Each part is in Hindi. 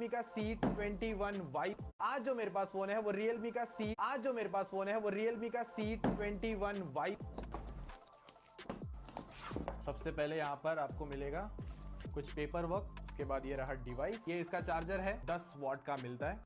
Realme का C21Y। आज जो मेरे पास फोन है वो Realme का C21Y। सबसे पहले यहाँ पर आपको मिलेगा कुछ पेपर वर्क, उसके बाद ये रहा डिवाइस। ये इसका चार्जर है, 10 वॉट का मिलता है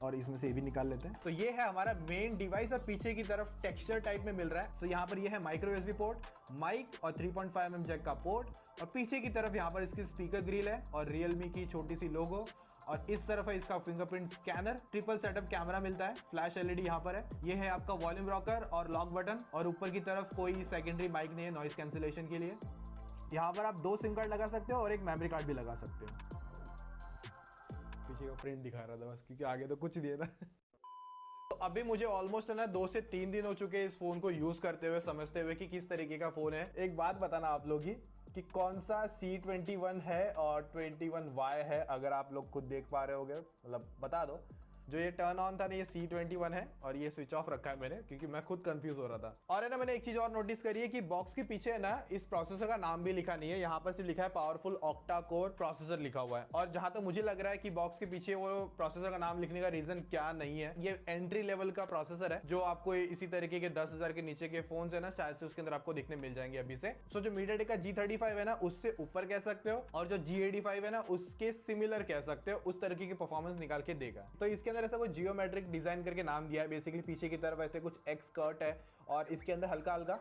और इसमें से ये भी निकाल लेते हैं। तो ये है हमारा मेन डिवाइस और पीछे की तरफ टेक्सचर टाइप में मिल रहा है। तो यहाँ पर ये है माइक्रो यूएसबी पोर्ट, माइक और 3.5 mm जैक का पोर्ट और पीछे की तरफ यहाँ पर इसकी स्पीकर ग्रिल है और Realme की छोटी सी लोगो और इस तरफ है इसका fingerprint scanner. Triple setup camera मिलता है, फ्लैश एलईडी यहाँ पर है। ये है आपका वॉल्यूम रॉकर और लॉक बटन और ऊपर की तरफ कोई सेकेंडरी माइक नहीं है नॉइस कैंसिलेशन के लिए। यहाँ पर आप 2 सिम कार्ड लगा सकते हो और एक मेमोरी कार्ड भी लगा सकते हो। पीछे का प्रिंट दिखा रहा था बस, क्योंकि आगे तो कुछ दिया था। तो अभी मुझे ऑलमोस्ट है ना 2 से 3 दिन हो चुके हैं इस फोन को यूज करते हुए, समझते हुए कि किस तरीके का फोन है। एक बात बताना आप लोग ही कि कौन सा C21 है और 21Y है, अगर आप लोग खुद देख पा रहे होगे मतलब बता दो। जो ये टर्न ऑन था ना ये C21 है और ये स्विच ऑफ रखा है मैंने, क्योंकि मैं खुद कंफ्यूज हो रहा था। और है ना मैंने एक चीज और नोटिस करी है कि बॉक्स के पीछे है ना इस प्रोसेसर का नाम भी लिखा नहीं है, यहाँ पर सिर्फ लिखा है पावरफुल ऑक्टा कोर प्रोसेसर लिखा हुआ है। और जहां तक मुझे लग रहा है कि बॉक्स के पीछे वो प्रोसेसर का नाम लिखने का रीजन क्या नहीं है, ये एंट्री लेवल का प्रोसेसर है जो आपको इसी तरीके के 10,000 के नीचे के फोन है ना शायद से उसके अंदर आपको दिखने मिल जाएंगे अभी से। सो जो MediaTek का G35 है ना उससे ऊपर कह सकते हो और जो G85 है ना उसके सिमिलर कह सकते हो, उस तरीके की परफॉर्मेंस निकाल के देगा। तो इसके अंदर ऐसा कोई जियोमेट्रिक डिजाइन करके नाम दिया है। बेसिकली पीछे की तरफ ऐसे कुछ एक्स कर्ट है और इसके अंदर हल्का हल्का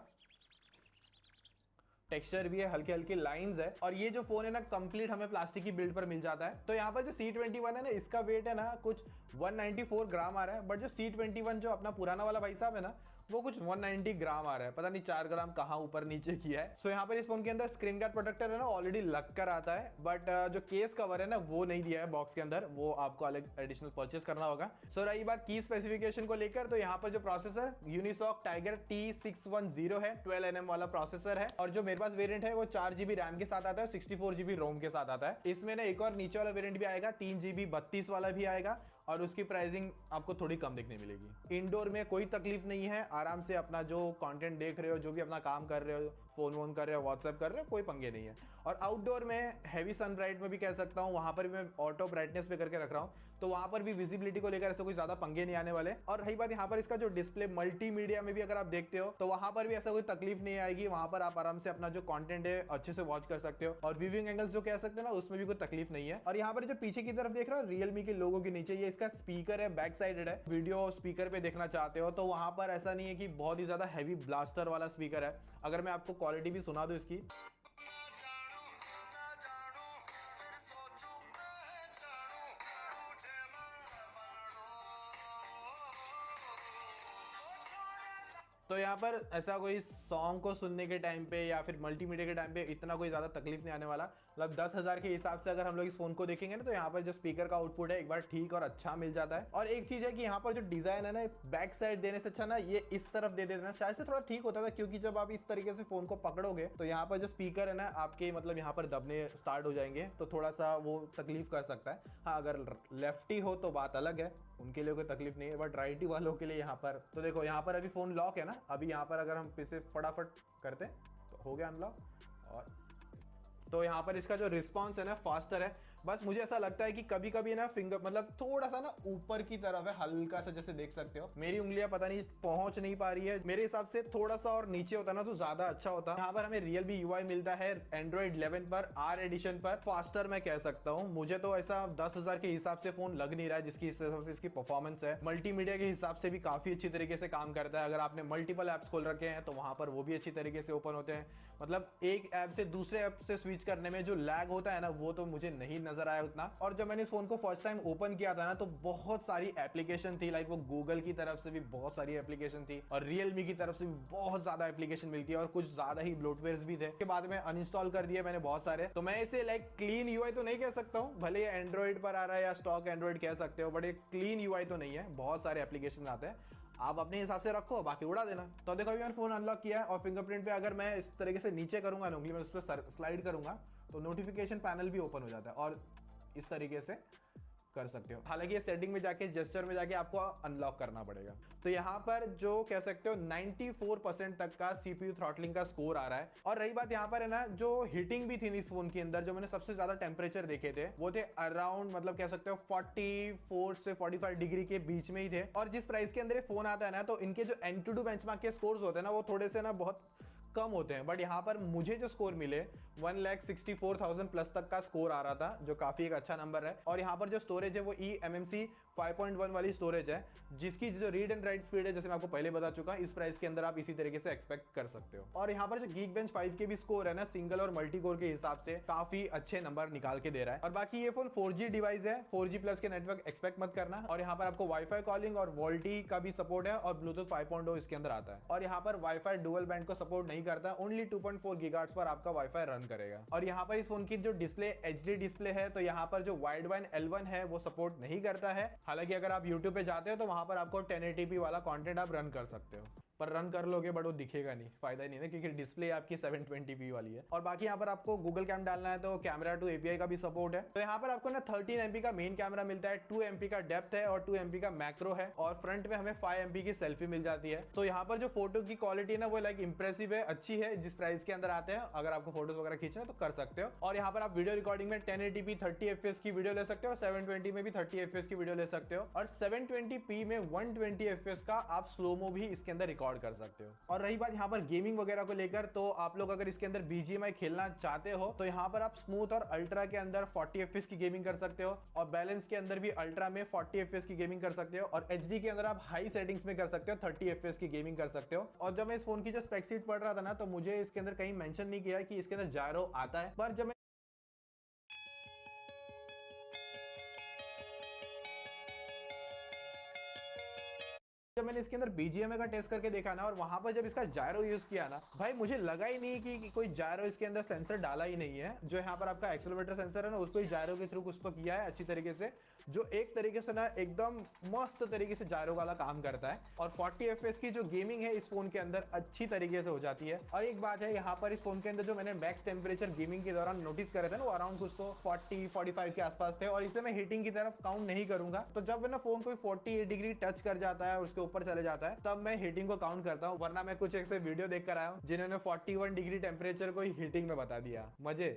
टेक्सचर भी है, हल्की हल्की लाइंस है। और ये जो फोन है ना कंप्लीट हमें प्लास्टिक की बिल्ड पर मिल जाता है। तो यहाँ पर जो C21 है ना इसका वेट है ना कुछ 194 ग्राम आ रहा है, बट जो C21 जो अपना पुराना वाला भाई साहब है ना वो कुछ 190 ग्राम आ रहा है। पता नहीं 4 ग्राम कहाँ ऊपर नीचे किया है। सो यहाँ पर इस फोन के अंदर स्क्रीन गार्ड प्रोटेक्टर है ना ऑलरेडी लग कर आता है, बट जो केस कवर है ना वो नहीं दिया है बॉक्स के अंदर, वो आपको अलग एडिशनल परचेस करना होगा। सो रही बात की स्पेसिफिकेशन को लेकर, तो यहाँ पर जो प्रोसेसर यूनिसॉक टाइगर T610 है, 12 nm वाला प्रोसेसर है और जो मेरे पास वेरिएंट है वो 4 GB रैम के साथ आता है, 64 GB रोम के साथ आता है। इसमें ना एक और नीचे वाला वेरिएंट भी आएगा, 3 GB 32 वाला भी आएगा और उसकी प्राइसिंग आपको थोड़ी कम देखने मिलेगी। इंडोर में कोई तकलीफ नहीं है, आराम से अपना जो कंटेंट देख रहे हो, जो भी अपना काम कर रहे हो, फोन वोन कर रहे हो, व्हाट्सएप कर रहे हो, कोई पंगे नहीं है। और आउटडोर में हैवी सनब्राइट में भी कह सकता हूँ, वहां पर भी मैं ऑटो ब्राइटनेस पे करके रख रहा हूँ, तो वहां पर भी विजिबिलिटी को लेकर ऐसे कोई ज्यादा पंगे नहीं आने वाले। और रही बात यहाँ पर इसका जो डिस्प्ले मल्टीमीडिया में भी अगर आप देखते हो तो वहां पर भी ऐसा कोई तकलीफ नहीं आएगी। वहां पर आप आराम से अपना जो कंटेंट है अच्छे से वॉच कर सकते हो और व्यूइंग एंगल्स जो कह सकते हो ना उसमें भी कोई तकलीफ नहीं है। और यहाँ पर जो पीछे की तरफ देख रहा हो Realme के लोगों के नीचे ये इसका स्पीकर है, बैक साइडेड है। वीडियो स्पीकर पे देखना चाहते हो तो वहां पर ऐसा नहीं है कि बहुत ही ज्यादा हैवी ब्लास्टर वाला स्पीकर है। अगर मैं आपको क्वालिटी भी सुना दूं इसकी, तो यहाँ पर ऐसा कोई सॉन्ग को सुनने के टाइम पे या फिर मल्टीमीडिया के टाइम पे इतना कोई ज्यादा तकलीफ नहीं आने वाला। मतलब 10,000 के हिसाब से अगर हम लोग इस फोन को देखेंगे ना तो यहाँ पर जो स्पीकर का आउटपुट है एक बार ठीक और अच्छा मिल जाता है। और एक चीज है कि यहाँ पर जो डिजाइन है ना बैक साइड देने से अच्छा ना ये इस तरफ दे देना शायद से थोड़ा ठीक होता था, क्योंकि जब आप इस तरीके से फोन को पकड़ोगे तो यहाँ पर जो स्पीकर है ना आपके मतलब यहाँ पर दबने स्टार्ट हो जाएंगे, तो थोड़ा सा वो तकलीफ कर सकता है। हाँ अगर लेफ्टी हो तो बात अलग है, उनके लिए कोई तकलीफ नहीं है, बट राइटी वालों के लिए यहाँ पर तो देखो यहाँ पर अभी फोन लॉक है ना, अभी यहाँ पर अगर हम इसे फटाफट करते तो हो गया अनलॉक। और तो यहाँ पर इसका जो रिस्पॉन्स है ना फास्टर है। बस मुझे ऐसा लगता है कि कभी कभी ना फिंगर मतलब थोड़ा सा ना ऊपर की तरफ है, हल्का सा, जैसे देख सकते हो मेरी उंगलियां पता नहीं पहुंच नहीं पा रही है। मेरे हिसाब से थोड़ा सा और नीचे होता ना तो ज्यादा अच्छा होता। यहाँ पर हमें Realme UI मिलता है Android 11 पर, R एडिशन पर, फास्टर मैं कह सकता हूँ। मुझे तो ऐसा 10,000 के हिसाब से फोन लग नहीं रहा है जिसकी हिसाब से इसकी परफॉर्मेंस है। मल्टीमीडिया के हिसाब से भी काफी अच्छी तरीके से काम करता है। अगर आपने मल्टीपल एप्स खोल रखे हैं तो वहां पर वो भी अच्छी तरीके से ओपन होते हैं। मतलब एक ऐप से दूसरे ऐप से स्विच करने में जो लैग होता है ना वो तो मुझे नहीं नजर आया उतना। और जब मैंने इस फोन को फर्स्ट टाइम ओपन किया था ना तो बहुत सारी एप्लीकेशन थी, लाइक वो गूगल की तरफ से भी बहुत सारी एप्लीकेशन थी और Realme की तरफ से भी बहुत ज्यादा एप्लीकेशन मिलती है और कुछ ज्यादा ही ब्लोटवेयर्स भी थे। के बाद में अनइंस्टॉल कर दिए मैंने बहुत सारे। तो मैं इसे लाइक क्लीन यूआई तो नहीं कह सकता हूँ, भले ये एंड्रॉइड पर आ रहा है या स्टॉक एंड्रॉइड कह सकते हो, बट ये क्लीन यूआई तो नहीं है। बहुत सारे एप्लीकेशन आते हैं, आप अपने हिसाब से रखो बाकी उड़ा देना। तो देखो अभी मैंने फोन अनलॉक किया है और फिंगरप्रिंट पे अगर मैं इस तरीके से नीचे करूंगा ना उंगली में उस पर स्लाइड करूंगा तो नोटिफिकेशन पैनल भी ओपन हो जाता है और इस तरीके से कर सकते हो। हालांकि ये सेटिंग में जाके जेस्चर में जाके आपको अनलॉक करना पड़ेगा। तो यहाँ पर जो कह सकते हो 94% तक का CPU थ्रॉटलिंग का स्कोर आ रहा है। और रही बात यहाँ पर है ना, जो हीटिंग भी थी इस फोन के अंदर, जो मैंने सबसे ज्यादा टेम्परेचर देखे थे वो थे अराउंड मतलब कह सकते हो 44 से 45 डिग्री के बीच में ही थे। और जिस प्राइस के अंदर ये फोन आता है ना, तो इनके जो Antutu बेंचमार्क के स्कोर्स होते हैं ना, वो थोड़े से ना बहुत कम होते हैं। बट यहाँ पर मुझे जो स्कोर मिले 1,64,000 प्लस तक का स्कोर आ रहा था, जो काफी एक अच्छा नंबर है। और यहाँ पर जो स्टोरेज है वो eMMC 5.1 वाली स्टोरेज है, जिसकी जो रीड एंड राइट स्पीड है, जैसे मैं आपको पहले बता चुका, इस प्राइस के अंदर आप इसी तरीके से एक्सपेक्ट कर सकते हो। और यहाँ पर जो Geekbench 5 के भी स्कोर है ना, सिंगल और मल्टी कोर के हिसाब से काफी अच्छे नंबर निकाल के दे रहा है। और बाकी ये फोन 4G डिवाइस है, 4G प्लस के नेटवर्क एक्सपेक्ट मत करना। और यहाँ पर आपको वाईफाई कॉलिंग और वोल्टी का भी सपोर्ट है, और ब्लूटूथ 5.0 इसके अंदर आता है। और यहाँ पर वाईफाई डुअल बैंड को सपोर्ट नहीं करता, ओनली 2.4 गीगाहर्ट्ज पर आपका वाईफाई रन करेगा। और यहाँ पर इस फोन की जो डिस्प्ले HD डिस्प्ले है, तो यहाँ पर जो वाइडवाइन L1 है वो सपोर्ट नहीं करता है। हालांकि अगर आप YouTube पे जाते हो तो वहां पर आपको 1080p वाला कंटेंट आप रन कर सकते हो, पर रन कर लोगे बट वो दिखेगा नहीं, फायदा ही नहीं है, क्योंकि डिस्प्ले आपकी 720p वाली है। और बाकी यहाँ पर आपको गूगल कैम डालना है तो कैमरा टू API का भी सपोर्ट है। तो यहाँ पर आपको ना 13 MP का मेन कैमरा मिलता है, 2 MP का डेप्थ है और 2 MP का मैक्रो है, और फ्रंट में हमें 5 MP की सेल्फी मिल जाती है। तो यहाँ पर जो फोटो की क्वालिटी ना वो लाइक इंप्रेसिव है, अच्छी है, जिस प्राइस के अंदर आते हैं। अगर आपको फोटोज वगैरह खींचना है तो कर सकते हो। और यहाँ पर आप वीडियो रिकॉर्डिंग में 1080p 30 FPS की वीडियो ले सकते हो, 720 में भी 30 FPS की वीडियो ले सकते हो, और 720p में 120 FPS का आप स्लोमो भी इसके अंदर रिकॉर्ड कर सकते हो। और रही बात यहाँ पर गेमिंग वगैरह को लेकर, तो आप लोग अगर इसके अंदर BGMI खेलना चाहते हो तो यहाँ पर आप स्मूथ और अल्ट्रा के अंदर 40 FPS की गेमिंग कर सकते हो, और बैलेंस के अंदर भी अल्ट्रा में 40 FPS की गेमिंग कर सकते हो, और HD के अंदर आप हाई सेटिंग्स में कर सकते हो, 30 FPS की गेमिंग कर सकते हो। और जब मैं इस फोन की जो स्पेक शीट पढ़ रहा था ना, तो मुझे इसके अंदर कहीं मेंशन नहीं किया कि इसके अंदर जायरो आता है, पर जब मैंने इसके अंदर BGMI का टेस्ट करके देखा ना, और वहां पर जब इसका जायरो यूज किया ना, भाई मुझे लगा ही नहीं कि कोई जायरो इसके अंदर सेंसर डाला ही नहीं है। जो यहाँ पर आपका एक्सेलरोमीटर सेंसर है ना, उसको ही जायरो के थ्रू कुछ तो किया है अच्छी तरीके से, जो एक तरीके से ना एकदम मस्त तरीके से जायरो वाला काम करता है। और 40 FPS की जो गेमिंग है इस फोन के अंदर अच्छी तरीके से हो जाती है। और एक बात है, यहाँ पर इस फोन के अंदर जो मैंने मैक्स टेम्परेचर गेमिंग के दौरान नोटिस करे थे ना, वो अराउंड कुछ तो 40-45 के आसपास थे, और इसे मैं हीटिंग की तरफ काउंट नहीं करूंगा। तो जब ना फोन कोई 48 डिग्री टच कर जाता है और उसके ऊपर चले जाता है, तब मैं हीटिंग को काउंट करता हूँ। वरना मैं कुछ ऐसे वीडियो देख कर आया हूँ जिन्होंने 41 डिग्री टेम्परेचर को हीटिंग में बता दिया, मजे।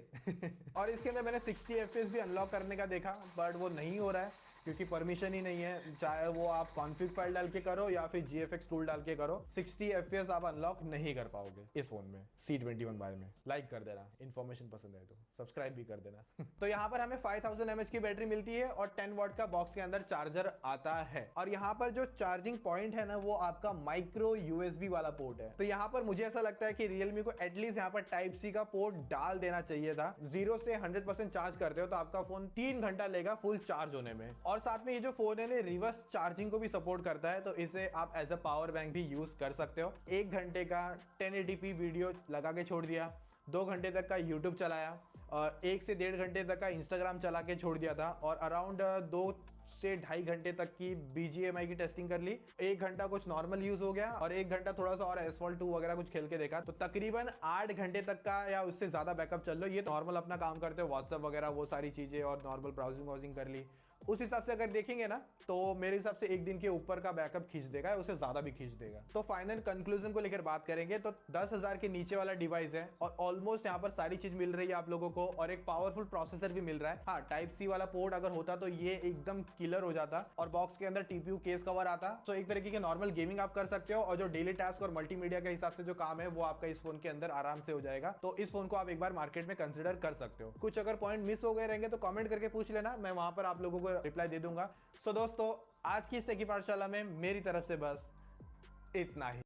और इसके अंदर मैंने 60 FPS भी अनलॉक करने का देखा, बट वो नहीं हो रहा है क्योंकि परमिशन ही नहीं है। चाहे वो आप कॉन्फ़िग फाइल डाल के करो या फिर GFX टूल डाल के करो, 60 FPS आप अनलॉक नहीं कर पाओगे इस फोन में C21 बाय में। लाइक कर देना, इन्फॉर्मेशन पसंद है तो सब्सक्राइब भी कर देना। तो यहाँ पर हमें 5000 mAh की बैटरी मिलती है, और 10 वाट का बॉक्स के अंदर चार्जर आता है। और यहाँ पर जो चार्जिंग पॉइंट है ना, वो आपका माइक्रो USB वाला पोर्ट है। तो यहाँ पर मुझे ऐसा लगता है कि Realme को एटलीस्ट यहाँ पर Type-C का पोर्ट डाल देना चाहिए था। 0 से 100% चार्ज करते हो तो आपका फोन 3 घंटा लेगा फुल चार्ज होने में। और साथ में ये जो फोन है रिवर्स चार्जिंग को भी सपोर्ट करता है, तो इसे आप एज अ पावर बैंक भी यूज कर सकते हो। 1 घंटे का 1080p वीडियो लगा के छोड़ दिया, 2 घंटे तक का YouTube चलाया, और 1 से 1.5 घंटे तक का Instagram चला के छोड़ दिया था, और अराउंड 2 से 2.5 घंटे तक की BGMI की टेस्टिंग कर ली। 1 घंटा कुछ नॉर्मल यूज हो गया, और 1 घंटा थोड़ा सा और Asphalt 2 वगैरह कुछ खेल के देखा। तो तकरीबन 8 घंटे तक का या उससे ज्यादा बैकअप चल लो। ये नॉर्मल अपना काम करते हो, व्हाट्सएप वगैरह वो सारी चीजें, और नॉर्मल ब्राउजिंग कर ली। उस हिसाब से अगर देखेंगे ना, तो मेरे हिसाब से 1 दिन के ऊपर का बैकअप खींच देगा, उससे ज्यादा भी खींच देगा। तो फाइनल कंक्लूजन को लेकर बात करेंगे तो 10,000 के नीचे वाला डिवाइस है, और ऑलमोस्ट यहाँ पर सारी चीज मिल रही है आप लोगों को, और एक पावरफुल प्रोसेसर भी मिल रहा है। हाँ, Type-C वाला पोर्ट अगर होता तो ये एकदम किलर हो जाता, और बॉक्स के अंदर TPU केस कवर आता। तो एक तरीके के नॉर्मल गेमिंग आप कर सकते हो, और जो डेली टास्क और मल्टीमीडिया के हिसाब से जो काम है वो आपका इस फोन के अंदर आराम से हो जाएगा। तो इस फोन को आप एक बार मार्केट में कंसिडर कर सकते हो। कुछ अगर पॉइंट मिस हो गए रहेंगे तो कमेंट करके पूछ लेना, मैं वहां पर आप लोगों को रिप्लाई दे दूंगा। सो दोस्तों, आज की इस टेकी पाठशाला में मेरी तरफ से बस इतना ही।